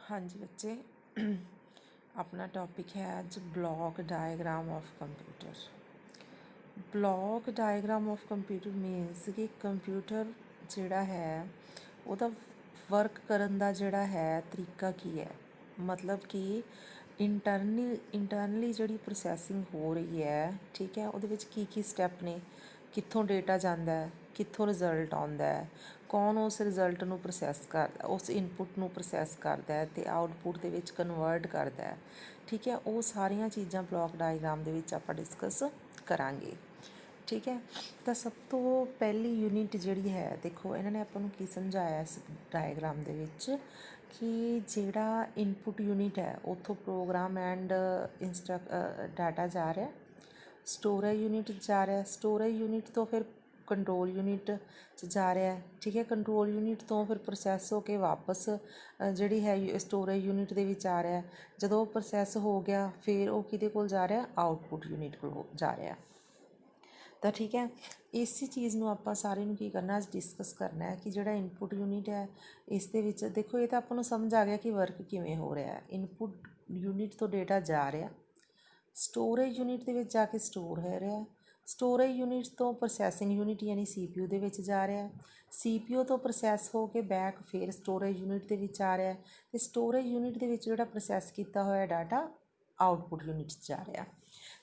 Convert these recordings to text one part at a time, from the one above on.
हाँ जी बच्चे, अपना टॉपिक है आज block diagram of computer. Block diagram of computer मीनस कि कंप्यूटर ਜਿਹੜਾ ਹੈ ਉਹਦਾ ਵਰਕ ਕਰਨ ਦਾ ਜਿਹੜਾ ਹੈ ਤਰੀਕਾ ਕੀ ਹੈ। ਮਤਲਬ ਕਿ ਇੰਟਰਨਲੀ ਜਿਹੜੀ ਪ੍ਰੋਸੈਸਿੰਗ ਹੋ ਰਹੀ ਹੈ, ਠੀਕ ਹੈ, ਉਹਦੇ ਵਿੱਚ ਕੀ ਸਟੈਪ ਨੇ, ਕਿੱਥੋਂ ਡੇਟਾ ਜਾਂਦਾ ਹੈ, ਕਿੱਥੋਂ ਰਿਜ਼ਲਟ ਆਉਂਦਾ ਹੈ, ਕੌਣ ਉਸ ਰਿਜ਼ਲਟ ਨੂੰ ਪ੍ਰੋਸੈਸ ਕਰਦਾ, ਉਸ ਇਨਪੁੱਟ ਨੂੰ ਪ੍ਰੋਸੈਸ ਕਰਦਾ ਹੈ ਅਤੇ ਆਊਟਪੁੱਟ ਦੇ ਵਿੱਚ ਕਨਵਰਟ ਕਰਦਾ ਹੈ, ਠੀਕ ਹੈ। ਉਹ ਸਾਰੀਆਂ ਚੀਜ਼ਾਂ ਬਲੌਕ ਡਾਇਗਰਾਮ ਦੇ ਵਿੱਚ ਆਪਾਂ ਡਿਸਕਸ ਕਰਾਂਗੇ, ਠੀਕ ਹੈ। ਤਾਂ ਸਭ ਤੋਂ ਪਹਿਲੀ ਯੂਨਿਟ ਜਿਹੜੀ ਹੈ, ਦੇਖੋ ਇਹਨਾਂ ਨੇ ਆਪਾਂ ਨੂੰ ਕੀ ਸਮਝਾਇਆ ਇਸ ਡਾਇਗਰਾਮ ਦੇ ਵਿੱਚ ਕਿ ਜਿਹੜਾ ਇਨਪੁੱਟ ਯੂਨਿਟ ਹੈ ਉੱਥੋਂ ਪ੍ਰੋਗਰਾਮ ਐਂਡ ਡਾਟਾ ਜਾ ਰਿਹਾ, ਸਟੋਰੇਜ ਯੂਨਿਟ ਜਾ ਰਿਹਾ, ਸਟੋਰੇਜ ਯੂਨਿਟ ਤੋਂ ਫਿਰ ਕੰਟਰੋਲ ਯੂਨਿਟ 'ਚ ਜਾ ਰਿਹਾ, ਠੀਕ ਹੈ। ਕੰਟਰੋਲ ਯੂਨਿਟ ਤੋਂ ਫਿਰ ਪ੍ਰੋਸੈਸ ਹੋ ਕੇ ਵਾਪਸ ਜਿਹੜੀ ਹੈ ਸਟੋਰੇਜ ਯੂਨਿਟ ਦੇ ਵਿੱਚ ਆ ਰਿਹਾ। ਜਦੋਂ ਉਹ ਪ੍ਰੋਸੈਸ ਹੋ ਗਿਆ ਫਿਰ ਉਹ ਕਿਹਦੇ ਕੋਲ ਜਾ ਰਿਹਾ, ਆਊਟਪੁੱਟ ਯੂਨਿਟ ਕੋਲ ਜਾ ਰਿਹਾ। ਤਾਂ ਠੀਕ ਹੈ, ਇਸੇ ਚੀਜ਼ ਨੂੰ ਆਪਾਂ ਸਾਰੇ ਨੂੰ ਕੀ ਕਰਨਾ, ਅੱਜ ਡਿਸਕਸ ਕਰਨਾ ਹੈ ਕਿ ਜਿਹੜਾ ਇਨਪੁੱਟ ਯੂਨਿਟ ਹੈ ਇਸ ਦੇ ਵਿੱਚ ਦੇਖੋ ਇਹ ਤਾਂ ਆਪਾਂ ਨੂੰ ਸਮਝ ਆ ਗਿਆ ਕਿ ਵਰਕ ਕਿਵੇਂ ਹੋ ਰਿਹਾ ਹੈ। ਇਨਪੁੱਟ ਯੂਨਿਟ ਤੋਂ ਡੇਟਾ ਜਾ ਰਿਹਾ, ਸਟੋਰੇਜ ਯੂਨਿਟ ਦੇ ਵਿੱਚ ਜਾ ਕੇ ਸਟੋਰ ਹੋ ਰਿਹਾ, ਸਟੋਰੇਜ ਯੂਨਿਟ ਤੋਂ ਪ੍ਰੋਸੈਸਿੰਗ ਯੂਨਿਟ ਯਾਨੀ CPU ਦੇ ਵਿੱਚ ਜਾ ਰਿਹਾ, CPU ਤੋਂ ਪ੍ਰੋਸੈਸ ਹੋ ਕੇ ਬੈਕ ਫਿਰ ਸਟੋਰੇਜ ਯੂਨਿਟ ਦੇ ਵਿੱਚ ਆ ਰਿਹਾ ਅਤੇ ਸਟੋਰੇਜ ਯੂਨਿਟ ਦੇ ਵਿੱਚ ਜਿਹੜਾ ਪ੍ਰੋਸੈਸ ਕੀਤਾ ਹੋਇਆ ਡਾਟਾ ਆਊਟਪੁੱਟ ਯੂਨਿਟ 'ਚ ਜਾ ਰਿਹਾ।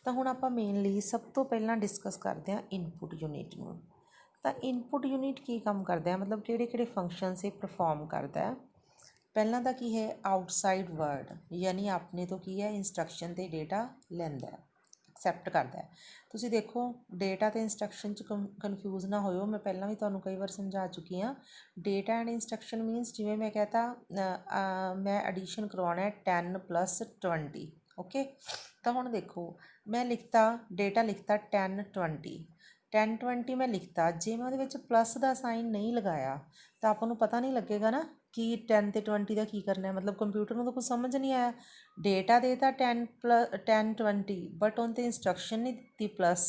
ਤਾਂ ਹੁਣ ਆਪਾਂ ਮੇਨਲੀ ਸਭ ਤੋਂ ਪਹਿਲਾਂ ਡਿਸਕਸ ਕਰਦੇ ਹਾਂ ਇਨਪੁੱਟ ਯੂਨਿਟ ਨੂੰ। ਤਾਂ ਇਨਪੁੱਟ ਯੂਨਿਟ ਕੀ ਕੰਮ ਕਰਦਾ ਹੈ, ਮਤਲਬ ਕਿਹੜੇ ਫੰਕਸ਼ਨਸ ਇਹ ਪਰਫੋਰਮ ਕਰਦਾ ਹੈ। ਪਹਿਲਾਂ ਤਾਂ ਕੀ ਹੈ, ਆਊਟਸਾਈਡ ਵਰਡ ਯਾਨੀ ਆਪਣੇ ਤੋਂ ਕੀ ਹੈ, ਇੰਸਟਰਕਸ਼ਨ ਤੇ ਡੇਟਾ ਲੈਂਦਾ ਹੈ, ਐਕਸੈਪਟ ਕਰਦਾ ਹੈ। ਤੁਸੀਂ ਦੇਖੋ ਡੇਟਾ ਅਤੇ ਇੰਸਟਰਕਸ਼ਨ 'ਚ ਕਨਫਿਊਜ਼ ਨਾ ਹੋਇਓ, ਮੈਂ ਪਹਿਲਾਂ ਵੀ ਤੁਹਾਨੂੰ ਕਈ ਵਾਰ ਸਮਝਾ ਚੁੱਕੀ ਹਾਂ। ਡੇਟਾ ਐਂਡ ਇੰਸਟਰਕਸ਼ਨ ਮੀਨਸ ਜਿਵੇਂ ਮੈਂ ਕਹਤਾ ਮੈਂ ਐਡੀਸ਼ਨ ਕਰਵਾਉਣਾ ਹੈ 10 + 20, ਓਕੇ। ਤਾਂ ਹੁਣ ਦੇਖੋ ਮੈਂ ਲਿਖਤਾ ਡੇਟਾ ਲਿਖਤਾ 10 20 ਮੈਂ ਲਿਖਤਾ, ਜੇ ਮੈਂ ਉਹਦੇ ਵਿੱਚ ਪਲੱਸ ਦਾ ਸਾਈਨ ਨਹੀਂ ਲਗਾਇਆ ਤਾਂ ਆਪਾਂ ਨੂੰ ਪਤਾ ਨਹੀਂ ਲੱਗੇਗਾ ਨਾ ਕਿ 10 ਅਤੇ 20 ਦਾ ਕੀ ਕਰਨਾ ਹੈ। ਮਤਲਬ ਕੰਪਿਊਟਰ ਨੂੰ ਤਾਂ ਕੁਝ ਸਮਝ ਨਹੀਂ ਆਇਆ, ਡੇਟਾ ਦੇ ਤਾਂ 10 20 ਬਟ ਉਹਨ 'ਤੇ ਇੰਸਟਰਕਸ਼ਨ ਨਹੀਂ ਦਿੱਤੀ ਪਲੱਸ,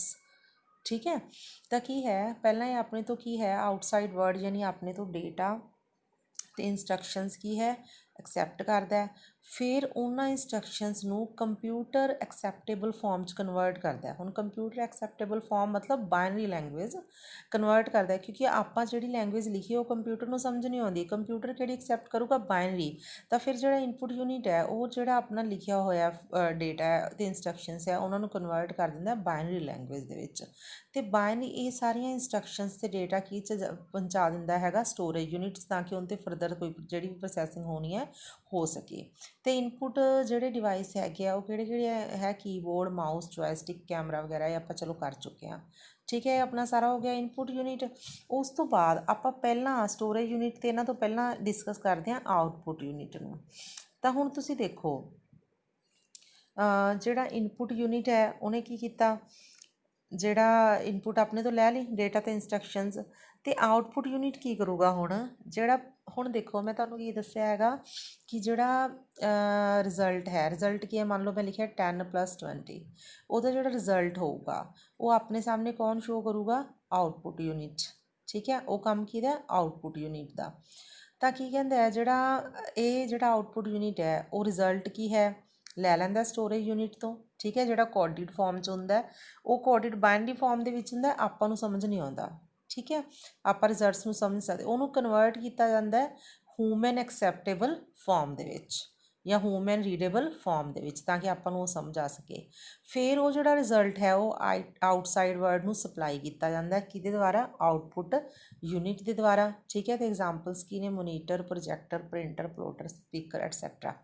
ਠੀਕ ਹੈ। ਤਾਂ ਕੀ ਹੈ, ਪਹਿਲਾਂ ਇਹ ਆਪਣੇ ਤੋਂ ਕੀ ਹੈ, ਆਊਟਸਾਈਡ ਵਰਡ ਯਾਨੀ ਆਪਣੇ ਤੋਂ ਡੇਟਾ ਅਤੇ ਇੰਸਟਰਕਸ਼ਨਸ ਕੀ ਹੈ, ਐਕਸੈਪਟ ਕਰਦਾ ਹੈ। ਫਿਰ ਉਹਨਾਂ ਇੰਸਟਰਕਸ਼ਨਸ ਨੂੰ ਕੰਪਿਊਟਰ ਐਕਸੈਪਟੇਬਲ ਫਾਰਮ 'ਚ ਕਨਵਰਟ ਕਰਦਾ ਹੈ। ਹੁਣ ਕੰਪਿਊਟਰ ਐਕਸੈਪਟੇਬਲ ਫਾਰਮ ਮਤਲਬ ਬਾਇਨਰੀ ਲੈਂਗੁਏਜ ਕਨਵਰਟ ਕਰਦਾ ਹੈ, ਕਿਉਂਕਿ ਆਪਾਂ ਜਿਹੜੀ ਲੈਂਗੁਏਜ ਲਿਖੀ ਉਹ ਕੰਪਿਊਟਰ ਨੂੰ ਸਮਝ ਨਹੀਂ ਆਉਂਦੀ, ਕੰਪਿਊਟਰ ਕਿਹੜੀ ਐਕਸੈਪਟ ਕਰੂਗਾ, ਬਾਇਨਰੀ। ਤਾਂ ਫਿਰ ਜਿਹੜਾ ਇਨਪੁੱਟ ਯੂਨਿਟ ਹੈ ਉਹ ਜਿਹੜਾ ਆਪਣਾ ਲਿਖਿਆ ਹੋਇਆ ਡੇਟਾ ਅਤੇ ਇੰਸਟਰਕਸ਼ਨਸ ਹੈ ਉਹਨਾਂ ਨੂੰ ਕਨਵਰਟ ਕਰ ਦਿੰਦਾ ਬਾਇਨਰੀ ਲੈਂਗੁਏਜ ਦੇ ਵਿੱਚ। ਅਤੇ ਬਾਇਨਰੀ ਇਹ ਸਾਰੀਆਂ ਇੰਸਟਰਕਸ਼ਨਸ ਅਤੇ ਡੇਟਾ ਕੀ 'ਚ ਪਹੁੰਚਾ ਦਿੰਦਾ ਹੈਗਾ, ਸਟੋਰੇਜ ਯੂਨਿਟ 'ਚ, ਤਾਂ ਕਿ ਉਹਨਾਂ 'ਤੇ ਫਰਦਰ ਕੋਈ ਜਿਹੜੀ ਵੀ ਪ੍ਰੋਸੈਸਿੰਗ ਹੋਣੀ ਹੈ ਹੋ ਸਕੇ। ਅਤੇ ਇਨਪੁੱਟ ਜਿਹੜੇ ਡਿਵਾਈਸ ਹੈਗੇ ਆ ਉਹ ਕਿਹੜੇ ਹੈ, ਕੀਬੋਰਡ, ਮਾਊਸ, ਜੋਇਸਟਿਕ, ਕੈਮਰਾ ਵਗੈਰਾ, ਇਹ ਆਪਾਂ ਚਲੋ ਕਰ ਚੁੱਕੇ ਹਾਂ, ਠੀਕ ਹੈ। ਆਪਣਾ ਸਾਰਾ ਹੋ ਗਿਆ ਇਨਪੁੱਟ ਯੂਨਿਟ। ਉਸ ਤੋਂ ਬਾਅਦ ਆਪਾਂ ਪਹਿਲਾਂ ਸਟੋਰੇਜ ਯੂਨਿਟ ਅਤੇ ਇਹਨਾਂ ਤੋਂ ਪਹਿਲਾਂ ਡਿਸਕਸ ਕਰਦੇ ਹਾਂ ਆਊਟਪੁੱਟ ਯੂਨਿਟ ਨੂੰ। ਤਾਂ ਹੁਣ ਤੁਸੀਂ ਦੇਖੋ ਜਿਹੜਾ ਇਨਪੁੱਟ ਯੂਨਿਟ ਹੈ ਉਹਨੇ ਕੀ ਕੀਤਾ, ਜਿਹੜਾ ਇਨਪੁੱਟ ਆਪਣੇ ਤੋਂ ਲੈ ਲਈ ਡੇਟਾ ਅਤੇ ਇੰਸਟਰਕਸ਼ਨਸ, ਅਤੇ ਆਊਟਪੁੱਟ ਯੂਨਿਟ ਕੀ ਕਰੂਗਾ ਜਿਹੜਾ ਹੁਣ ਦੇਖੋ ਮੈਂ ਤੁਹਾਨੂੰ ਕੀ ਦੱਸਿਆ ਹੈਗਾ ਕਿ ਜਿਹੜਾ ਰਿਜ਼ਲਟ ਹੈ, ਰਿਜ਼ਲਟ ਕੀ ਹੈ, ਮੰਨ ਲਓ ਮੈਂ ਲਿਖਿਆ 10 + 20, ਉਹਦਾ ਜਿਹੜਾ ਰਿਜ਼ਲਟ ਹੋਊਗਾ ਉਹ ਆਪਣੇ ਸਾਹਮਣੇ ਕੌਣ ਸ਼ੋ ਕਰੂਗਾ, ਆਊਟਪੁੱਟ ਯੂਨਿਟ, ਠੀਕ ਹੈ। ਉਹ ਕੰਮ ਕਿਹਦਾ, ਆਊਟਪੁੱਟ ਯੂਨਿਟ ਦਾ। ਤਾਂ ਕੀ ਕਹਿੰਦਾ ਹੈ, ਜਿਹੜਾ ਆਊਟਪੁੱਟ ਯੂਨਿਟ ਹੈ ਉਹ ਰਿਜ਼ਲਟ ਕੀ ਹੈ, ਲੈ ਲੈਂਦਾ ਸਟੋਰੇਜ ਯੂਨਿਟ ਤੋਂ, ਠੀਕ ਹੈ। ਜਿਹੜਾ ਕੋਡਿਡ ਫਾਰਮ 'ਚ ਹੁੰਦਾ ਉਹ ਕੋਡਿਡ ਬਾਇਨਰੀ ਫਾਰਮ ਦੇ ਵਿੱਚ ਹੁੰਦਾ, ਆਪਾਂ ਨੂੰ ਸਮਝ ਨਹੀਂ ਆਉਂਦਾ, ਠੀਕ ਹੈ। ਆਪਾਂ ਰਿਜ਼ਲਟਸ ਨੂੰ ਸਮਝ ਸਕਦੇ, ਉਹਨੂੰ ਕਨਵਰਟ ਕੀਤਾ ਜਾਂਦਾ ਹੈ ਹਿਊਮਨ ਐਕਸੈਪਟੇਬਲ ਫਾਰਮ ਦੇ ਵਿੱਚ ਜਾਂ ਹਿਊਮਨ ਰੀਡੇਬਲ ਫਾਰਮ ਦੇ ਵਿੱਚ, ਤਾਂ ਕਿ ਆਪਾਂ ਨੂੰ ਉਹ ਸਮਝ ਆ ਸਕੇ। ਫਿਰ ਉਹ ਜਿਹੜਾ ਰਿਜ਼ਲਟ ਹੈ ਉਹ ਆਊਟਸਾਈਡ ਵਰਡ ਨੂੰ ਸਪਲਾਈ ਕੀਤਾ ਜਾਂਦਾ ਕਿਹਦੇ ਦੁਆਰਾ, ਆਊਟਪੁੱਟ ਯੂਨਿਟ ਦੇ ਦੁਆਰਾ, ਠੀਕ ਹੈ। ਅਤੇ ਐਗਜ਼ਾਮਪਲਸ ਕੀ ਨੇ, monitor, projector, printer, plotter, speaker, etcetera.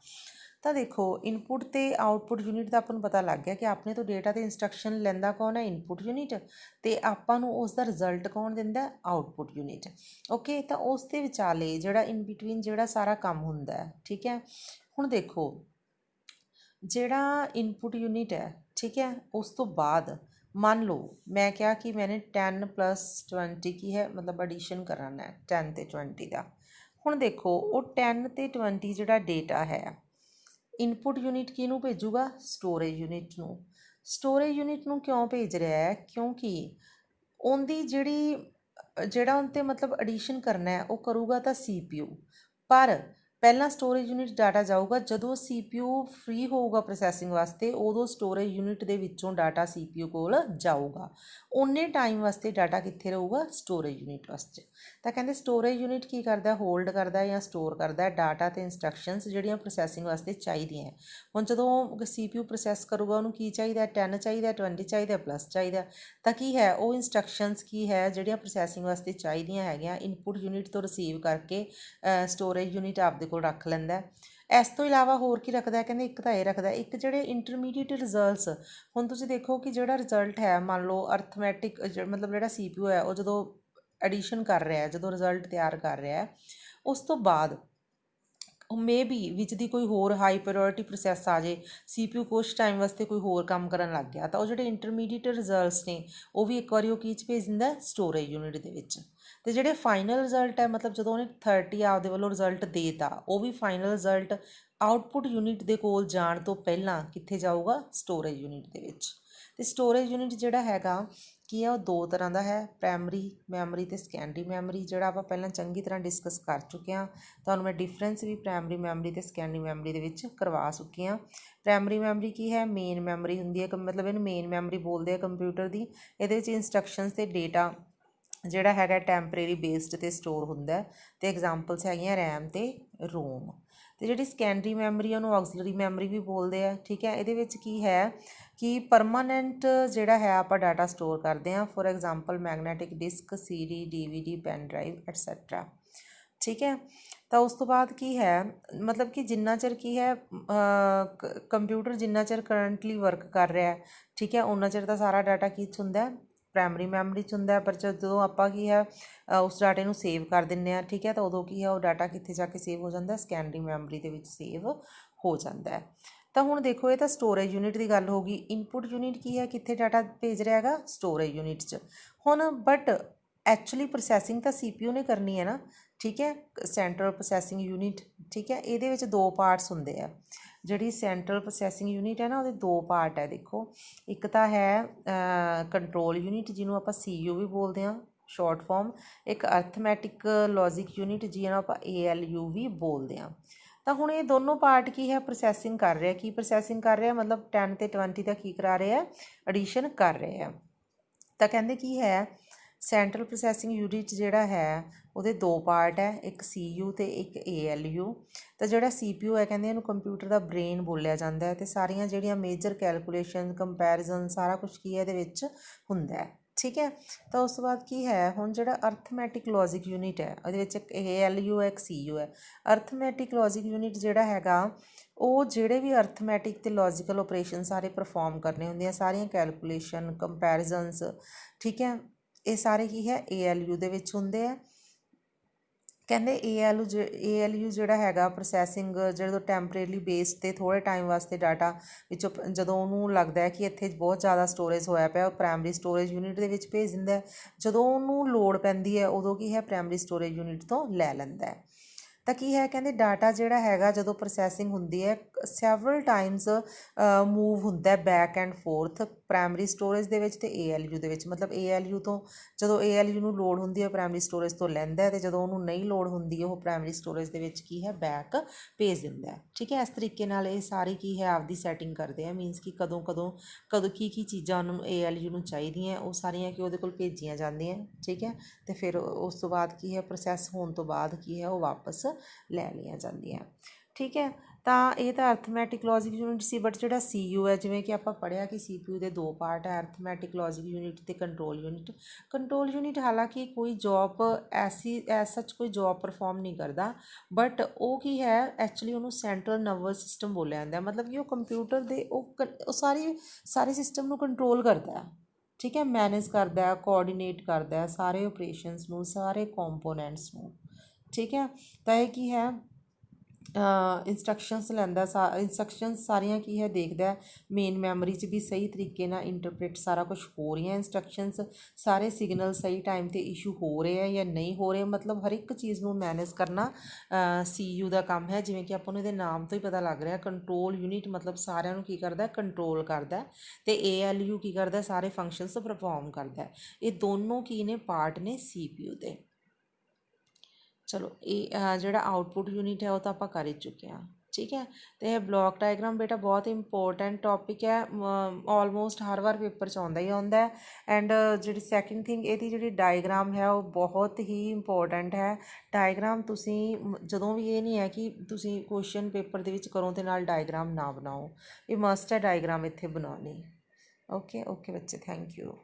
ਤਾਂ ਦੇਖੋ ਇਨਪੁੱਟ ਅਤੇ ਆਊਟਪੁੱਟ ਯੂਨਿਟ ਦਾ ਆਪਾਂ ਨੂੰ ਪਤਾ ਲੱਗ ਗਿਆ ਕਿ ਆਪਣੇ ਤੋਂ ਡੇਟਾ ਅਤੇ ਇੰਸਟਰਕਸ਼ਨ ਲੈਂਦਾ ਕੌਣ ਹੈ, ਇਨਪੁੱਟ ਯੂਨਿਟ, ਅਤੇ ਆਪਾਂ ਨੂੰ ਉਸ ਦਾ ਰਿਜ਼ਲਟ ਕੌਣ ਦਿੰਦਾ, ਆਊਟਪੁੱਟ ਯੂਨਿਟ, ਓਕੇ। ਤਾਂ ਉਸ ਦੇ ਵਿਚਾਲੇ ਜਿਹੜਾ ਇਨ ਬਿਟਵੀਨ ਜਿਹੜਾ ਸਾਰਾ ਕੰਮ ਹੁੰਦਾ ਹੈ, ਠੀਕ ਹੈ। ਹੁਣ ਦੇਖੋ ਜਿਹੜਾ ਇਨਪੁੱਟ ਯੂਨਿਟ ਹੈ, ਠੀਕ ਹੈ, ਉਸ ਤੋਂ ਬਾਅਦ ਮੰਨ ਲਓ ਮੈਂ ਕਿਹਾ ਕਿ ਮੈਨੇ 10 + 20 ਕੀ ਹੈ, ਮਤਲਬ ਐਡੀਸ਼ਨ ਕਰਨਾ ਹੈ 10 ਅਤੇ 20 ਦਾ। ਹੁਣ ਦੇਖੋ ਉਹ 10 ਅਤੇ 20 ਜਿਹੜਾ ਡੇਟਾ ਹੈ ਇਨਪੁੱਟ ਯੂਨਿਟ ਕਿਹਨੂੰ ਭੇਜੂਗਾ, ਸਟੋਰੇਜ ਯੂਨਿਟ ਨੂੰ। ਸਟੋਰੇਜ ਯੂਨਿਟ ਨੂੰ ਕਿਉਂ ਭੇਜ ਰਿਹਾ ਹੈ, ਕਿਉਂਕਿ ਉਹਦੀ ਜਿਹੜਾ ਉਹਨ 'ਤੇ ਮਤਲਬ ਐਡੀਸ਼ਨ ਕਰਨਾ ਹੈ ਉਹ ਕਰੂਗਾ ਤਾਂ CPU, ਪਰ ਪਹਿਲਾਂ ਸਟੋਰੇਜ ਯੂਨਿਟ ਡਾਟਾ ਜਾਊਗਾ ਜਦੋਂ CPU ਫ੍ਰੀ ਹੋਊਗਾ ਪ੍ਰੋਸੈਸਿੰਗ ਵਾਸਤੇ, ਉਦੋਂ ਸਟੋਰੇਜ ਯੂਨਿਟ ਦੇ ਵਿੱਚੋਂ ਡਾਟਾ CPU ਕੋਲ ਜਾਊਗਾ। ਉਨੇ ਟਾਈਮ ਵਾਸਤੇ ਡਾਟਾ ਕਿੱਥੇ ਰਹੂਗਾ? ਸਟੋਰੇਜ ਯੂਨਿਟ ਵਾਸਤੇ। ਤਾਂ ਕਹਿੰਦੇ ਸਟੋਰੇਜ ਯੂਨਿਟ ਕੀ ਕਰਦਾ? ਹੋਲਡ ਕਰਦਾ ਜਾਂ ਸਟੋਰ ਕਰਦਾ ਡਾਟਾ ਤੇ ਇੰਸਟਰਕਸ਼ਨਸ ਜਿਹੜੀਆਂ ਪ੍ਰੋਸੈਸਿੰਗ ਵਾਸਤੇ ਚਾਹੀਦੀਆਂ ਹੈ। ਹੁਣ ਜਦੋਂ CPU ਪ੍ਰੋਸੈਸ ਕਰੂਗਾ ਉਹਨੂੰ ਕੀ ਚਾਹੀਦਾ? 10 ਚਾਹੀਦਾ, 20 ਚਾਹੀਦਾ, ਪਲੱਸ ਚਾਹੀਦਾ। ਤਾਂ ਕੀ ਹੈ ਉਹ ਇੰਸਟਰਕਸ਼ਨਸ ਕੀ ਹੈ ਜਿਹੜੀਆਂ ਪ੍ਰੋਸੈਸਿੰਗ ਵਾਸਤੇ ਚਾਹੀਦੀਆਂ ਹੈਗੀਆਂ ਇਨਪੁਟ ਯੂਨਿਟ ਤੋਂ ਰਿਸੀਵ ਕਰਕੇ ਸਟੋਰੇਜ ਯੂਨਿਟ ਆਪਦੇ ਕੋਲ ਰੱਖ ਲੈਂਦਾ। ਇਸ ਤੋਂ ਇਲਾਵਾ ਹੋਰ ਕੀ ਰੱਖਦਾ? ਕਹਿੰਦੇ ਇੱਕ ਤਾਂ ਇਹ ਰੱਖਦਾ, ਇੱਕ ਜਿਹੜੇ ਇੰਟਰਮੀਡੀਏਟ ਰਿਜ਼ਲਟਸ। ਹੁਣ ਤੁਸੀਂ ਦੇਖੋ ਕਿ ਜਿਹੜਾ ਰਿਜ਼ਲਟ ਹੈ, ਮੰਨ ਲਓ ਅਰਥਮੈਟਿਕ ਮਤਲਬ ਜਿਹੜਾ CPU ਹੈ ਉਹ ਜਦੋਂ ਐਡੀਸ਼ਨ ਕਰ ਰਿਹਾ, ਜਦੋਂ ਰਿਜ਼ਲਟ ਤਿਆਰ ਕਰ ਰਿਹਾ, ਉਸ ਤੋਂ ਬਾਅਦ ਮੇ ਬੀ ਵਿੱਚ ਦੀ ਕੋਈ ਹੋਰ ਹਾਈ ਪ੍ਰਾਇਓਰਟੀ ਪ੍ਰੋਸੈਸ ਆ ਜੇ, CPU ਕੁਛ ਟਾਈਮ ਵਾਸਤੇ ਕੋਈ ਹੋਰ ਕੰਮ ਕਰਨ ਲੱਗ ਗਿਆ, ਤਾਂ ਉਹ ਜਿਹੜੇ ਇੰਟਰਮੀਡੀਏਟ ਰਿਜ਼ਲਟਸ ਨੇ ਉਹ ਵੀ ਇੱਕ ਵਾਰੀ ਉਹ ਕੀ 'ਚ ਭੇਜ ਦਿੰਦਾ? ਸਟੋਰੇਜ ਯੂਨਿਟ ਦੇ ਵਿੱਚ। ਅਤੇ ਜਿਹੜੇ ਫਾਈਨਲ ਰਿਜ਼ਲਟ ਹੈ, ਮਤਲਬ ਜਦੋਂ ਉਹਨੇ 30 ਆਪਦੇ ਵੱਲੋਂ ਰਿਜ਼ਲਟ ਦੇ ਤਾ, ਉਹ ਵੀ ਫਾਈਨਲ ਰਿਜ਼ਲਟ ਆਊਟਪੁੱਟ ਯੂਨਿਟ ਦੇ ਕੋਲ ਜਾਣ ਤੋਂ ਪਹਿਲਾਂ ਕਿੱਥੇ ਜਾਊਗਾ? ਸਟੋਰੇਜ ਯੂਨਿਟ ਦੇ ਵਿੱਚ। ਅਤੇ ਸਟੋਰੇਜ ਯੂਨਿਟ ਜਿਹੜਾ ਹੈਗਾ ਕੀ ਹੈ ਉਹ ਦੋ ਤਰ੍ਹਾਂ ਦਾ ਹੈ, ਪ੍ਰਾਇਮਰੀ ਮੈਮਰੀ ਅਤੇ ਸੈਕੰਡਰੀ ਮੈਮਰੀ, ਜਿਹੜਾ ਆਪਾਂ ਪਹਿਲਾਂ ਚੰਗੀ ਤਰ੍ਹਾਂ ਡਿਸਕਸ ਕਰ ਚੁੱਕੇ ਹਾਂ। ਤੁਹਾਨੂੰ ਮੈਂ ਡਿਫਰੈਂਸ ਵੀ ਪ੍ਰਾਇਮਰੀ ਮੈਮਰੀ ਅਤੇ ਸੈਕੰਡਰੀ ਮੈਮਰੀ ਦੇ ਵਿੱਚ ਕਰਵਾ ਚੁੱਕੀ ਹਾਂ। ਪ੍ਰਾਇਮਰੀ ਮੈਮਰੀ ਕੀ ਹੈ? ਮੇਨ ਮੈਮਰੀ ਹੁੰਦੀ ਹੈ, ਮਤਲਬ ਇਹਨੂੰ ਮੇਨ ਮੈਮਰੀ ਬੋਲਦੇ ਆ ਕੰਪਿਊਟਰ ਦੀ। ਇਹਦੇ ਵਿੱਚ ਇੰਸਟਰਕਸ਼ਨਸ ਅਤੇ ਡੇਟਾ ਜਿਹੜਾ ਹੈਗਾ ਟੈਂਪਰੇਰੀ ਬੇਸਡ 'ਤੇ ਸਟੋਰ ਹੁੰਦਾ ਅਤੇ ਐਗਜ਼ਾਮਪਲਸ ਹੈਗੀਆਂ ਰੈਮ ਅਤੇ ਰੋਮ। ਅਤੇ ਜਿਹੜੀ ਸੈਕੰਡਰੀ ਮੈਮਰੀ ਉਹਨੂੰ ਆਕਸੀਲਰੀ ਮੈਮਰੀ ਵੀ ਬੋਲਦੇ ਆ, ਠੀਕ ਹੈ। ਇਹਦੇ ਵਿੱਚ ਕੀ ਹੈ ਕਿ ਪਰਮਾਨੈਂਟ ਜਿਹੜਾ ਹੈ ਆਪਾਂ ਡਾਟਾ ਸਟੋਰ ਕਰਦੇ ਹਾਂ, for example magnetic disk, CD, DVD, pen drive etcetera, ਠੀਕ ਹੈ। ਤਾਂ ਉਸ ਤੋਂ ਬਾਅਦ ਕੀ ਹੈ, ਮਤਲਬ ਕਿ ਜਿੰਨਾ ਚਿਰ ਕੀ ਹੈ ਕੰਪਿਊਟਰ ਜਿੰਨਾ ਚਿਰ ਕਰੰਟਲੀ ਵਰਕ ਕਰ ਰਿਹਾ, ਠੀਕ ਹੈ, ਉਨਾ ਚਿਰ ਤਾਂ ਸਾਰਾ ਡਾਟਾ ਕੀ 'ਚ ਹੁੰਦਾ? ਪ੍ਰਾਇਮਰੀ ਮੈਮਰੀ 'ਚ ਹੁੰਦਾ। ਪਰ ਜਦੋਂ ਆਪਾਂ ਕੀ ਹੈ ਉਸ ਡਾਟੇ ਨੂੰ ਸੇਵ ਕਰ ਦਿੰਦੇ ਹਾਂ, ਠੀਕ ਹੈ, ਤਾਂ ਉਦੋਂ ਕੀ ਹੈ ਉਹ ਡਾਟਾ ਕਿੱਥੇ ਜਾ ਕੇ ਸੇਵ ਹੋ ਜਾਂਦਾ? ਸੈਕੰਡਰੀ ਮੈਮਰੀ ਦੇ ਵਿੱਚ ਸੇਵ ਹੋ ਜਾਂਦਾ ਹੈ। ਤਾਂ ਹੁਣ ਦੇਖੋ ਇਹ ਤਾਂ ਸਟੋਰੇਜ ਯੂਨਿਟ ਦੀ ਗੱਲ ਹੋ ਗਈ। ਇਨਪੁਟ ਯੂਨਿਟ ਕੀ ਹੈ? ਕਿੱਥੇ ਡਾਟਾ ਭੇਜ ਰਿਹਾ ਹੈਗਾ? ਸਟੋਰੇਜ ਯੂਨਿਟ 'ਚ। ਹੁਣ ਬਟ ਐਕਚੁਅਲੀ ਪ੍ਰੋਸੈਸਿੰਗ ਤਾਂ CPU ਨੇ ਕਰਨੀ ਹੈ ਨਾ, ਠੀਕ ਹੈ, ਸੈਂਟਰਲ ਪ੍ਰੋਸੈਸਿੰਗ ਯੂਨਿਟ, ਠੀਕ ਹੈ। ਇਹਦੇ ਵਿੱਚ ਦੋ ਪਾਰਟਸ ਹੁੰਦੇ ਆ। ਜਿਹੜੀ ਸੈਂਟਰਲ ਪ੍ਰੋਸੈਸਿੰਗ ਯੂਨਿਟ ਹੈ ਨਾ ਉਹਦੇ ਦੋ ਪਾਰਟ ਹੈ, ਦੇਖੋ। ਇੱਕ ਤਾਂ ਹੈ ਕੰਟਰੋਲ ਯੂਨਿਟ ਜਿਹਨੂੰ ਆਪਾਂ CPU ਵੀ ਬੋਲਦੇ ਹਾਂ ਸ਼ਾਰਟ ਫਾਰਮ। ਇੱਕ ਅਰਥਮੈਟਿਕ ਲੌਜਿਕ ਯੂਨਿਟ ਜਿਹਨੂੰ ਆਪਾਂ ALU ਵੀ ਬੋਲਦੇ ਹਾਂ। ਤਾਂ ਹੁਣ ਇਹ ਦੋਨੋਂ ਪਾਰਟ ਕੀ ਹੈ? ਪ੍ਰੋਸੈਸਿੰਗ ਕਰ ਰਿਹਾ। ਕੀ ਪ੍ਰੋਸੈਸਿੰਗ ਕਰ ਰਿਹਾ? ਮਤਲਬ 10 ਅਤੇ 20 ਦਾ ਕੀ ਕਰਾ ਰਹੇ ਆ? ਐਡੀਸ਼ਨ ਕਰ ਰਹੇ ਆ। ਤਾਂ ਕਹਿੰਦੇ ਕੀ ਹੈ ਸੈਂਟਰਲ ਪ੍ਰੋਸੈਸਿੰਗ ਯੂਨਿਟ ਜਿਹੜਾ ਹੈ ਉਹਦੇ ਦੋ ਪਾਰਟ ਹੈ, ਇੱਕ CPU ਅਤੇ ਇੱਕ ALU। ਤਾਂ ਜਿਹੜਾ CPU ਹੈ ਕਹਿੰਦੇ ਇਹਨੂੰ ਕੰਪਿਊਟਰ ਦਾ ਬ੍ਰੇਨ ਬੋਲਿਆ ਜਾਂਦਾ ਹੈ, ਅਤੇ ਸਾਰੀਆਂ ਜਿਹੜੀਆਂ ਮੇਜਰ ਕੈਲਕੂਲੇਸ਼ਨ, ਕੰਪੈਰੀਜ਼ਨ ਸਾਰਾ ਕੁਛ ਕੀ ਹੈ ਇਹਦੇ ਵਿੱਚ ਹੁੰਦਾ ਹੈ, ਠੀਕ ਹੈ। ਤਾਂ ਉਸ ਤੋਂ ਬਾਅਦ ਕੀ ਹੈ ਹੁਣ ਜਿਹੜਾ ਅਰਥਮੈਟਿਕ ਲੌਜਿਕ ਯੂਨਿਟ ਹੈ ਉਹਦੇ ਵਿੱਚ ਇੱਕ ALU ਹੈ, ਇੱਕ CPU ਹੈ। ਅਰਥਮੈਟਿਕ ਲੌਜਿਕ ਯੂਨਿਟ ਜਿਹੜਾ ਹੈਗਾ ਉਹ ਜਿਹੜੇ ਵੀ ਅਰਥਮੈਟਿਕ ਅਤੇ ਲੌਜੀਕਲ ਓਪਰੇਸ਼ਨ ਸਾਰੇ ਪਰਫੋਰਮ ਕਰਨੇ ਹੁੰਦੇ ਆ, ਸਾਰੀਆਂ ਕੈਲਕੂਲੇਸ਼ਨ, ਕੰਪੈਰੀਜ਼ਨਸ, ਠੀਕ ਹੈ, ਇਹ ਸਾਰੇ ਕੀ ਹੈ ALU ਦੇ ਵਿੱਚ ਹੁੰਦੇ ਆ। ਕਹਿੰਦੇ ALU ਜਿਹੜਾ ਹੈਗਾ ਪ੍ਰੋਸੈਸਿੰਗ ਜਦੋਂ ਟੈਂਪਰੇਰੀ ਬੇਸ 'ਤੇ ਥੋੜ੍ਹੇ ਟਾਈਮ ਵਾਸਤੇ ਡਾਟਾ ਵਿੱਚੋਂ ਜਦੋਂ ਉਹਨੂੰ ਲੱਗਦਾ ਹੈ ਕਿ ਇੱਥੇ ਬਹੁਤ ਜ਼ਿਆਦਾ ਸਟੋਰੇਜ ਹੋਇਆ ਪਿਆ, ਉਹ ਪ੍ਰਾਇਮਰੀ ਸਟੋਰੇਜ ਯੂਨਿਟ ਦੇ ਵਿੱਚ ਭੇਜ ਦਿੰਦਾ। ਜਦੋਂ ਉਹਨੂੰ ਲੋੜ ਪੈਂਦੀ ਹੈ ਉਦੋਂ ਕੀ ਹੈ ਪ੍ਰਾਇਮਰੀ ਸਟੋਰੇਜ ਯੂਨਿਟ ਤੋਂ ਲੈ ਲੈਂਦਾ ਹੈ। ਤਾਂ ਕੀ ਹੈ ਕਹਿੰਦੇ ਡਾਟਾ ਜਿਹੜਾ ਹੈਗਾ ਜਦੋਂ ਪ੍ਰੋਸੈਸਿੰਗ ਹੁੰਦੀ ਹੈ ਸੈਵਰਲ ਟਾਈਮਸ ਮੂਵ ਹੁੰਦਾ back and fourth primary storage ਦੇ ਵਿੱਚ ਅਤੇ ALU ਦੇ ਵਿੱਚ। ਮਤਲਬ ALU ਤੋਂ ਜਦੋਂ ALU ਨੂੰ ਲੋੜ ਹੁੰਦੀ ਹੈ ਪ੍ਰਾਇਮਰੀ ਸਟੋਰੇਜ ਤੋਂ ਲੈਂਦਾ, ਅਤੇ ਜਦੋਂ ਉਹਨੂੰ ਨਹੀਂ ਲੋੜ ਹੁੰਦੀ ਉਹ ਪ੍ਰਾਇਮਰੀ ਸਟੋਰੇਜ ਦੇ ਵਿੱਚ ਕੀ ਹੈ ਬੈਕ ਭੇਜ ਦਿੰਦਾ, ਠੀਕ ਹੈ। ਇਸ ਤਰੀਕੇ ਨਾਲ ਇਹ ਸਾਰੀ ਕੀ ਹੈ ਆਪਦੀ ਸੈਟਿੰਗ ਕਰਦੇ ਆ, ਮੀਨਸ ਕਿ ਕਦੋਂ ਕੀ ਚੀਜ਼ਾਂ ਉਹਨੂੰ ALU ਨੂੰ ਚਾਹੀਦੀਆਂ ਉਹ ਸਾਰੀਆਂ ਕਿ ਉਹਦੇ ਕੋਲ ਭੇਜੀਆਂ ਜਾਂਦੀਆਂ, ਠੀਕ ਹੈ। ਅਤੇ ਫਿਰ ਉਸ ਤੋਂ ਬਾਅਦ ਕੀ ਹੈ ਪ੍ਰੋਸੈਸ ਹੋਣ ਤੋਂ ਬਾਅਦ ਕੀ ਹੈ ਉਹ ਵਾਪਸ ਲੈ ਲਈਆਂ ਜਾਂਦੀਆਂ, ਠੀਕ ਹੈ। ਤਾਂ ਇਹ ਤਾਂ arithmetic logic unit C. But ਜਿਹੜਾ CPU ਹੈ ਜਿਵੇਂ ਕਿ ਆਪਾਂ ਪੜ੍ਹਿਆ ਕਿ CPU ਦੇ ਦੋ ਪਾਰਟ ਹੈ, ਅਰਥਮੈਟਿਕ ਲੌਜਿਕ ਯੂਨਿਟ ਅਤੇ ਕੰਟਰੋਲ ਯੂਨਿਟ। ਕੰਟਰੋਲ ਯੂਨਿਟ ਹਾਲਾਂਕਿ ਕੋਈ ਜੋਬ ਸੱਚ ਕੋਈ ਜੋਬ ਪਰਫੋਰਮ ਨਹੀਂ ਕਰਦਾ, ਬਟ ਉਹ ਕੀ ਹੈ ਐਕਚੁਅਲੀ ਉਹਨੂੰ ਸੈਂਟਰਲ ਨਰਵਸ ਸਿਸਟਮ ਬੋਲਿਆ ਜਾਂਦਾ। ਮਤਲਬ ਕਿ ਉਹ ਕੰਪਿਊਟਰ ਦੇ ਉਹ ਸਾਰੇ ਸਿਸਟਮ ਨੂੰ ਕੰਟਰੋਲ ਕਰਦਾ, ਠੀਕ ਹੈ, ਮੈਨੇਜ ਕਰਦਾ, ਕੋਆਰਡੀਨੇਟ ਕਰਦਾ ਸਾਰੇ ਓਪਰੇਸ਼ਨਸ ਨੂੰ, ਸਾਰੇ ਕੰਪੋਨੈਂਟਸ ਨੂੰ, ਠੀਕ ਹੈ। ਤਾਂ ਇਹ ਕੀ ਹੈ ਇੰਸਟਰਕਸ਼ਨਸ ਲੈਂਦਾ, ਇੰਸਟਰਕਸ਼ਨਸ ਸਾਰੀਆਂ ਕੀ ਹੈ ਦੇਖਦਾ ਮੇਨ ਮੈਮਰੀ 'ਚ ਵੀ ਸਹੀ ਤਰੀਕੇ ਨਾਲ ਇੰਟਰਪ੍ਰੇਟ ਸਾਰਾ ਕੁਛ ਹੋ ਰਹੀਆਂ ਇੰਸਟਰਕਸ਼ਨਸ, ਸਾਰੇ ਸਿਗਨਲ ਸਹੀ ਟਾਈਮ 'ਤੇ ਇਸ਼ੂ ਹੋ ਰਹੇ ਆ ਜਾਂ ਨਹੀਂ ਹੋ ਰਹੇ, ਮਤਲਬ ਹਰ ਇੱਕ ਚੀਜ਼ ਨੂੰ ਮੈਨੇਜ ਕਰਨਾ CPU ਦਾ ਕੰਮ ਹੈ। ਜਿਵੇਂ ਕਿ ਆਪਾਂ ਨੂੰ ਇਹਦੇ ਨਾਮ ਤੋਂ ਹੀ ਪਤਾ ਲੱਗ ਰਿਹਾ ਕੰਟਰੋਲ ਯੂਨਿਟ ਮਤਲਬ ਸਾਰਿਆਂ ਨੂੰ ਕੀ ਕਰਦਾ ਕੰਟਰੋਲ ਕਰਦਾ, ਅਤੇ ALU ਕੀ ਕਰਦਾ ਸਾਰੇ ਫੰਕਸ਼ਨਸ ਪਰਫੋਰਮ ਕਰਦਾ। ਇਹ ਦੋਨੋਂ ਕੀ ਨੇ ਪਾਰਟ ਨੇ CPU ਦੇ, ਚਲੋ ਇਹ ਜਿਹੜਾ ਆਊਟਪੁੱਟ ਯੂਨਿਟ ਹੈ ਉਹ ਤਾਂ ਆਪਾਂ ਕਰ ਹੀ ਚੁੱਕੇ ਹਾਂ। ਠੀਕ ਹੈ, ਅਤੇ ਇਹ ਬਲੋਕ ਡਾਇਗਰਾਮ ਬੇਟਾ ਬਹੁਤ ਇੰਪੋਰਟੈਂਟ ਟੋਪਿਕ ਹੈ, ਆਲਮੋਸਟ ਹਰ ਵਾਰ ਪੇਪਰ 'ਚ ਆਉਂਦਾ ਹੀ ਆਉਂਦਾ। ਐਂਡ ਜਿਹੜੀ ਸੈਕਿੰਡ ਥਿੰਗ, ਇਹਦੀ ਜਿਹੜੀ ਡਾਇਗਰਾਮ ਹੈ ਉਹ ਬਹੁਤ ਹੀ ਇੰਪੋਰਟੈਂਟ ਹੈ। ਡਾਇਗਰਾਮ ਤੁਸੀਂ ਜਦੋਂ ਵੀ, ਇਹ ਨਹੀਂ ਹੈ ਕਿ ਤੁਸੀਂ ਕੁਐਸਚਨ ਪੇਪਰ ਦੇ ਵਿੱਚ ਕਰੋ ਅਤੇ ਨਾਲ ਡਾਇਗਰਾਮ ਨਾ ਬਣਾਓ, ਇਹ ਮਸਟ ਹੈ ਡਾਇਗਰਾਮ ਇੱਥੇ ਬਣਾਉਣੀ। ਓਕੇ ਓਕੇ ਬੱਚੇ, ਥੈਂਕ ਯੂ।